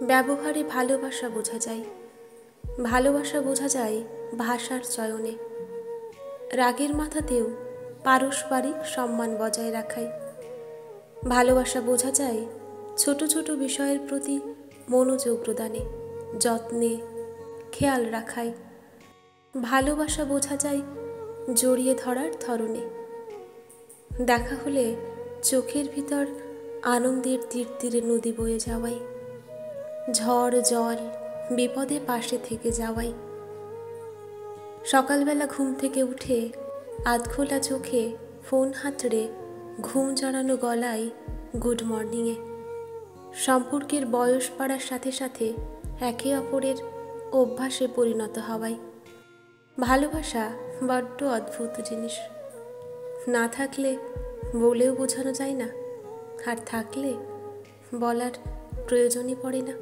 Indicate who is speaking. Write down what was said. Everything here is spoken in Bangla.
Speaker 1: ব্যবহারে ভালোবাসা বোঝা যায়, ভালোবাসা বোঝা যায় ভাষার চয়নে। রাগের মাথাতেও পারস্পরিক সম্মান বজায় রাখায়। ভালোবাসা বোঝা যায় ছোট ছোট বিষয়ের প্রতি মনোযোগ প্রদানে, যত্নে, খেয়াল রাখায়। ভালোবাসা বোঝা যায় জড়িয়ে ধরার ধরনে। দেখা হলে চোখের ভিতর আনন্দের তীর তীরে নদী বয়ে যাওয়াই, ঝড় জল বিপদে পাশে থেকে যাওয়াই। সকালবেলা ঘুম থেকে উঠে আধখোলা চোখে ফোন হাতড়ে ঘুম জড়ানো গলায় গুড মর্নিংয়ে। সম্পর্কের বয়স বাড়ার সাথে সাথে একে অপরের অভ্যাসে পরিণত হওয়াই। ভালোবাসা বড্ড অদ্ভুত জিনিস। না থাকলে বলেও বোঝানো যায় না, আর থাকলে বলার প্রয়োজনই পড়ে না।